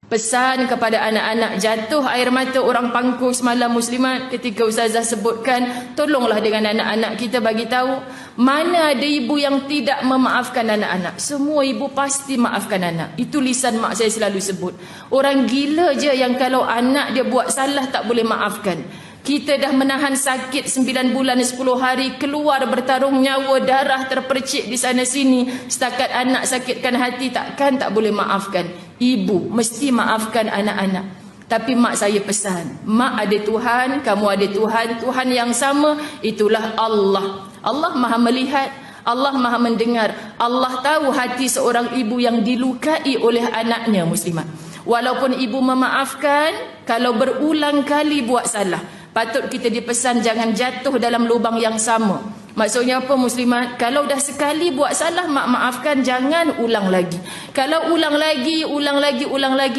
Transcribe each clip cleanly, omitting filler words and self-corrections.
Pesan kepada anak-anak, jatuh air mata orang pangku semalam muslimat ketika Ustazah sebutkan, tolonglah dengan anak-anak kita bagi tahu mana ada ibu yang tidak memaafkan anak-anak. Semua ibu pasti maafkan anak. Itu lisan mak saya selalu sebut. Orang gila je yang kalau anak dia buat salah tak boleh maafkan. Kita dah menahan sakit 9 bulan 10 hari, keluar bertarung nyawa, darah terpercik di sana sini. Setakat anak sakitkan hati, takkan tak boleh maafkan. Ibu mesti maafkan anak-anak. Tapi mak saya pesan, mak ada Tuhan, kamu ada Tuhan, Tuhan yang sama, itulah Allah. Allah maha melihat, Allah maha mendengar. Allah tahu hati seorang ibu yang dilukai oleh anaknya muslimat. Walaupun ibu memaafkan, kalau berulang kali buat salah, patut kita dipesan jangan jatuh dalam lubang yang sama. Maksudnya apa muslimat? Kalau dah sekali buat salah, mak maafkan, jangan ulang lagi. Kalau ulang lagi,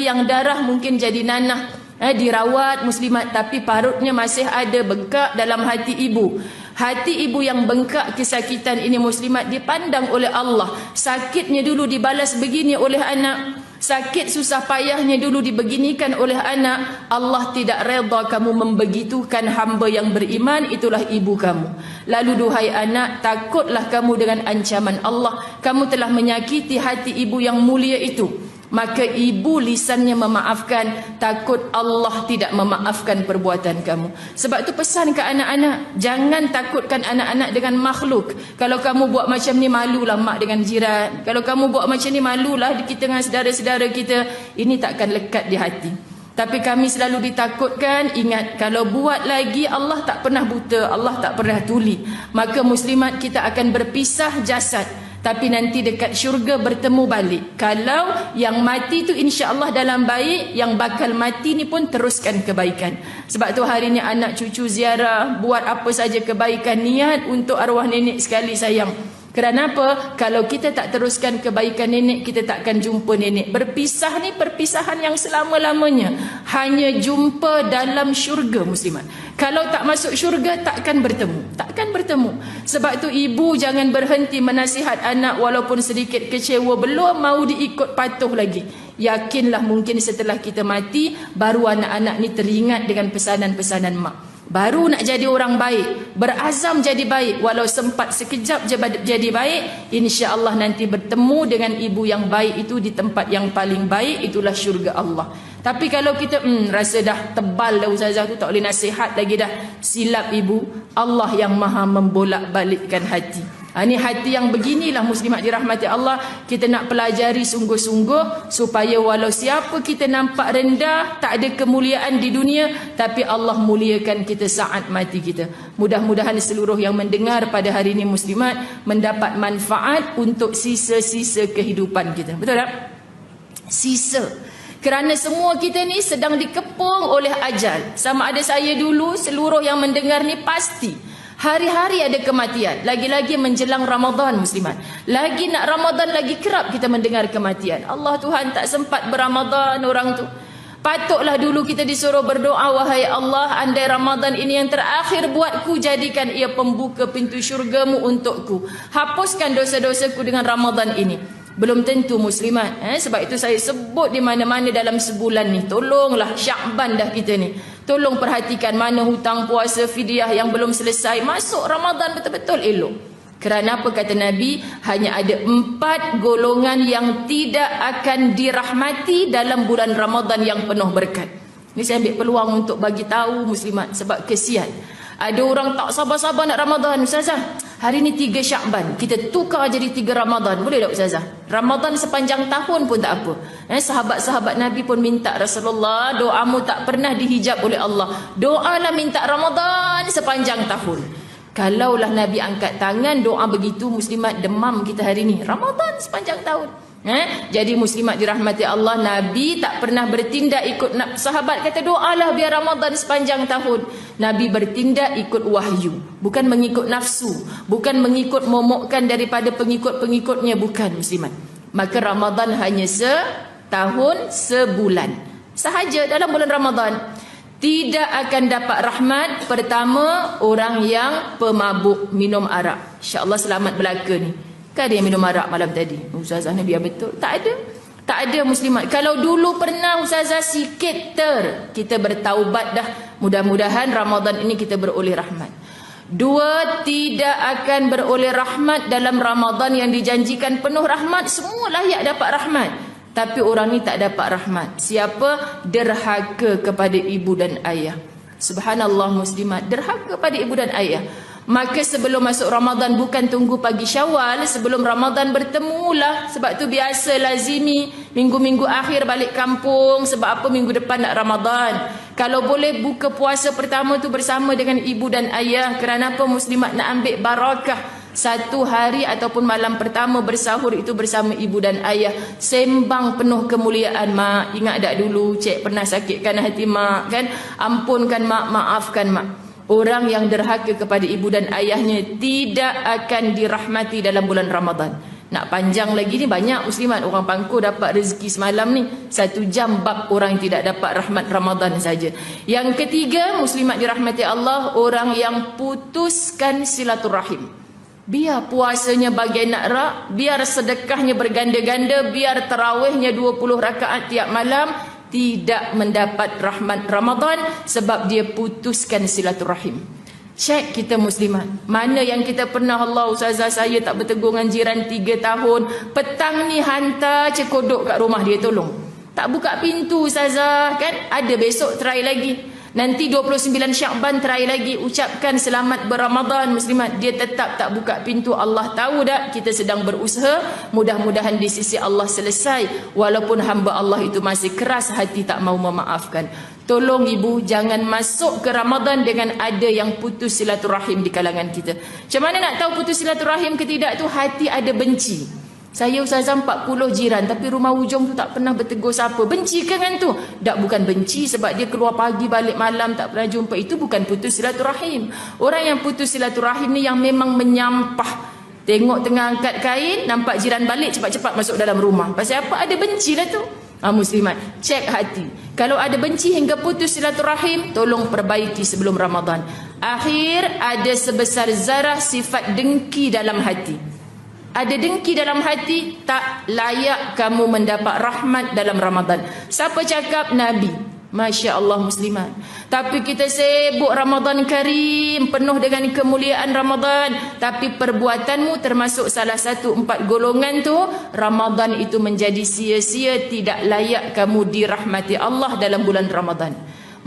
yang darah mungkin jadi nanah, dirawat muslimat, tapi parutnya masih ada bengkak dalam hati ibu. Hati ibu yang bengkak kesakitan ini muslimat dipandang oleh Allah. Sakitnya dulu dibalas begini oleh anak. Sakit susah payahnya dulu dibeginikan oleh anak. Allah tidak redha kamu membegitukan hamba yang beriman, itulah ibu kamu. Lalu duhai anak, takutlah kamu dengan ancaman Allah. Kamu telah menyakiti hati ibu yang mulia itu. Maka ibu lisannya memaafkan, takut Allah tidak memaafkan perbuatan kamu. Sebab tu pesan ke anak-anak, jangan takutkan anak-anak dengan makhluk. Kalau kamu buat macam ni, malulah mak dengan jiran. Kalau kamu buat macam ni, malulah kita dengan saudara-saudara kita. Ini takkan lekat di hati. Tapi kami selalu ditakutkan, ingat, kalau buat lagi, Allah tak pernah buta, Allah tak pernah tuli. Maka muslimat, kita akan berpisah jasad, tapi nanti dekat syurga bertemu balik. Kalau yang mati tu insya-Allah dalam baik, yang bakal mati ni pun teruskan kebaikan. Sebab tu hari ni anak cucu ziarah, buat apa saja kebaikan, niat untuk arwah nenek sekali sayang. Kerana apa? Kalau kita tak teruskan kebaikan nenek, kita takkan jumpa nenek. Berpisah ni perpisahan yang selama-lamanya. Hanya jumpa dalam syurga muslimat. Kalau tak masuk syurga, takkan bertemu. Takkan bertemu. Sebab tu ibu jangan berhenti menasihat anak walaupun sedikit kecewa, belum mau diikut patuh lagi. Yakinlah mungkin setelah kita mati, baru anak-anak ni teringat dengan pesanan-pesanan mak. Baru nak jadi orang baik, berazam jadi baik, walau sempat sekejap je jadi baik, insya-Allah nanti bertemu dengan ibu yang baik itu di tempat yang paling baik, itulah syurga Allah. Tapi kalau kita rasa dah tebal dah ustazah tu, tak boleh nasihat lagi dah, silap ibu. Allah yang maha membolak-balikkan hati. Ini hati yang beginilah muslimat dirahmati Allah. Kita nak pelajari sungguh-sungguh supaya walau siapa kita nampak rendah, tak ada kemuliaan di dunia, tapi Allah muliakan kita saat mati kita. Mudah-mudahan seluruh yang mendengar pada hari ini muslimat mendapat manfaat untuk sisa-sisa kehidupan kita. Betul tak? Sisa. Kerana semua kita ni sedang dikepung oleh ajal. Sama ada saya dulu, seluruh yang mendengar ni pasti hari-hari ada kematian. Lagi-lagi menjelang Ramadan muslimat. Lagi nak Ramadan, lagi kerap kita mendengar kematian. Allah Tuhan tak sempat berramadan orang tu. Patutlah dulu kita disuruh berdoa, wahai Allah, andai Ramadan ini yang terakhir buatku, jadikan ia pembuka pintu syurgamu untukku. Hapuskan dosa-dosaku dengan Ramadan ini. Belum tentu muslimat. Sebab itu saya sebut di mana-mana dalam sebulan ni. Tolonglah, Syakban dah kita ni. Tolong perhatikan mana hutang puasa fidyah yang belum selesai. Masuk Ramadan betul-betul elok. Kerana apa kata Nabi? Hanya ada 4 golongan yang tidak akan dirahmati dalam bulan Ramadan yang penuh berkat. Ini saya ambil peluang untuk bagi tahu muslimat sebab kesian. Ada orang tak sabar-sabar nak Ramadan. Ustazah, hari ni 3 Syakban, kita tukar jadi 3 Ramadan. Boleh tak Ustazah? Ramadan sepanjang tahun pun tak apa. Sahabat-sahabat Nabi pun minta, Rasulullah, doamu tak pernah dihijab oleh Allah. Doalah minta Ramadan sepanjang tahun. Kalaulah Nabi angkat tangan doa begitu, muslimat, demam kita hari ni. Ramadan sepanjang tahun. Jadi muslimat dirahmati Allah, Nabi tak pernah bertindak ikut sahabat kata doalah biar Ramadan sepanjang tahun. Nabi bertindak ikut wahyu, bukan mengikut nafsu, bukan mengikut momokkan daripada pengikut-pengikutnya, bukan muslimat. Maka Ramadan hanya setahun sebulan sahaja dalam bulan Ramadan. Tidak akan dapat rahmat. Pertama, orang yang pemabuk, minum arak. InsyaAllah selamat belaka ni. Kan ada yang minum arak malam tadi? Ustazah ni biar betul. Tak ada. Tak ada muslimat. Kalau dulu pernah Ustazah sikit kita bertaubat dah. Mudah-mudahan Ramadan ini kita beroleh rahmat. Dua, tidak akan beroleh rahmat dalam Ramadan yang dijanjikan penuh rahmat. Semua layak dapat rahmat. Tapi orang ni tak dapat rahmat. Siapa? Derhaka kepada ibu dan ayah. Subhanallah muslimat. Derhaka kepada ibu dan ayah. Maka sebelum masuk Ramadan, bukan tunggu pagi Syawal, sebelum Ramadan bertemulah. Sebab tu biasa lazimi minggu-minggu akhir balik kampung. Sebab apa? Minggu depan nak Ramadan. Kalau boleh buka puasa pertama tu bersama dengan ibu dan ayah. Kerana apa? Muslimat nak ambil barakah. Satu hari ataupun malam pertama bersahur itu bersama ibu dan ayah. Sembang penuh kemuliaan. Mak, ingat tak dulu cik pernah sakitkan hati mak kan? Ampunkan mak, maafkan mak. Orang yang derhaka kepada ibu dan ayahnya tidak akan dirahmati dalam bulan Ramadan. Nak panjang lagi ni, banyak muslimat orang Pangku dapat rezeki semalam ni. 1 jam bab orang yang tidak dapat rahmat Ramadan saja. Yang ketiga, muslimat dirahmati Allah, orang yang putuskan silaturahim. Biar puasanya bagian nak rak, biar sedekahnya berganda-ganda, biar tarawihnya 20 rakaat tiap malam, tidak mendapat rahmat Ramadan sebab dia putuskan silaturahim. Cek kita muslimat. Mana yang kita pernah, Allah Ustazah saya tak bertegur dengan jiran 3 tahun. Petang ni hantar cekodok kat rumah dia, tolong. Tak buka pintu Ustazah kan. Ada besok try lagi. Nanti 29 Syakban try lagi. Ucapkan selamat berRamadan muslimat. Dia tetap tak buka pintu. Allah tahu tak kita sedang berusaha. Mudah-mudahan di sisi Allah selesai. Walaupun hamba Allah itu masih keras hati tak mau memaafkan. Tolong ibu jangan masuk ke Ramadan dengan ada yang putus silaturahim di kalangan kita. Macam mana nak tahu putus silaturahim ke tidak tu? Hati ada benci. Saya Ustazah 40 jiran tapi rumah hujung tu tak pernah bertegur siapa. Benci ke dengan tu? Tak, bukan benci sebab dia keluar pagi balik malam tak pernah jumpa. Itu bukan putus silaturahim. Orang yang putus silaturahim ni yang memang menyampah. Tengok tengah angkat kain, nampak jiran balik cepat-cepat masuk dalam rumah. Pasal apa? Ada benci lah tu. Muslimat, cek hati. Kalau ada benci hingga putus silaturahim, tolong perbaiki sebelum Ramadan. Akhir, ada sebesar zarah sifat dengki dalam hati. Ada dengki dalam hati, tak layak kamu mendapat rahmat dalam Ramadan. Siapa cakap? Nabi. Masya Allah muslimat. Tapi kita sibuk Ramadan Karim, penuh dengan kemuliaan Ramadan. Tapi perbuatanmu termasuk salah satu 4 golongan tu, Ramadan itu menjadi sia-sia, tidak layak kamu dirahmati Allah dalam bulan Ramadan.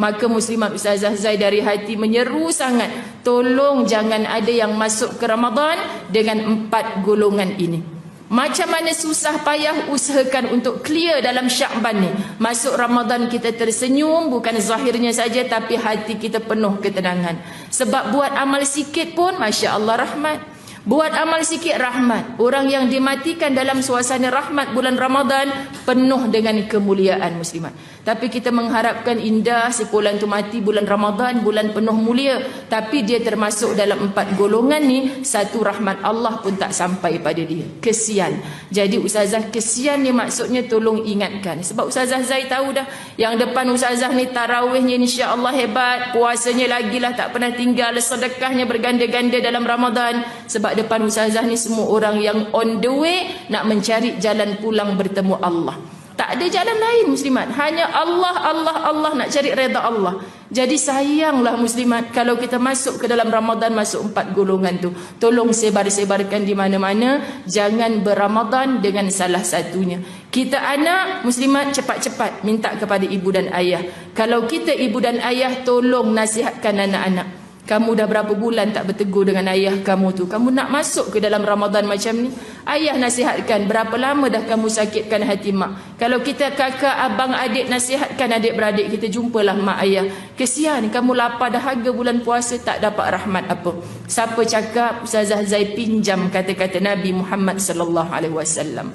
Maka muslimat Ustazah Zai dari hati menyeru sangat, tolong jangan ada yang masuk ke Ramadan dengan 4 golongan ini. Macam mana susah payah usahakan untuk clear dalam Syakban ni. Masuk Ramadan kita tersenyum, bukan zahirnya saja tapi hati kita penuh ketenangan. Sebab buat amal sikit pun Masya Allah rahmat. Buat amal sikit rahmat. Orang yang dimatikan dalam suasana rahmat bulan Ramadan penuh dengan kemuliaan muslimat. Tapi kita mengharapkan indah si bulan tu mati bulan Ramadan, bulan penuh mulia. Tapi dia termasuk dalam 4 golongan ni, satu rahmat Allah pun tak sampai pada dia. Kesian. Jadi Ustazah kesian ni maksudnya tolong ingatkan. Sebab Ustazah Zai tahu dah, yang depan Ustazah ni tarawihnya insya Allah hebat, puasanya lagilah tak pernah tinggal, sedekahnya berganda-ganda dalam Ramadan. Sebab depan Ustazah ni semua orang yang on the way nak mencari jalan pulang bertemu Allah. Tak ada jalan lain muslimat. Hanya Allah, Allah, Allah, nak cari reda Allah. Jadi sayanglah muslimat kalau kita masuk ke dalam Ramadan masuk 4 golongan tu. Tolong sebar-sebarkan di mana-mana. Jangan berRamadan dengan salah satunya. Kita anak muslimat cepat-cepat minta kepada ibu dan ayah. Kalau kita ibu dan ayah, tolong nasihatkan anak-anak. Kamu dah berapa bulan tak bertegur dengan ayah kamu tu. Kamu nak masuk ke dalam Ramadan macam ni. Ayah nasihatkan, berapa lama dah kamu sakitkan hati mak. Kalau kita kakak, abang, adik nasihatkan adik-beradik kita, jumpalah mak ayah. Kesian kamu lapar dahaga bulan puasa tak dapat rahmat apa. Siapa cakap? Ustazah Zai pinjam kata-kata Nabi Muhammad sallallahu alaihi wasallam.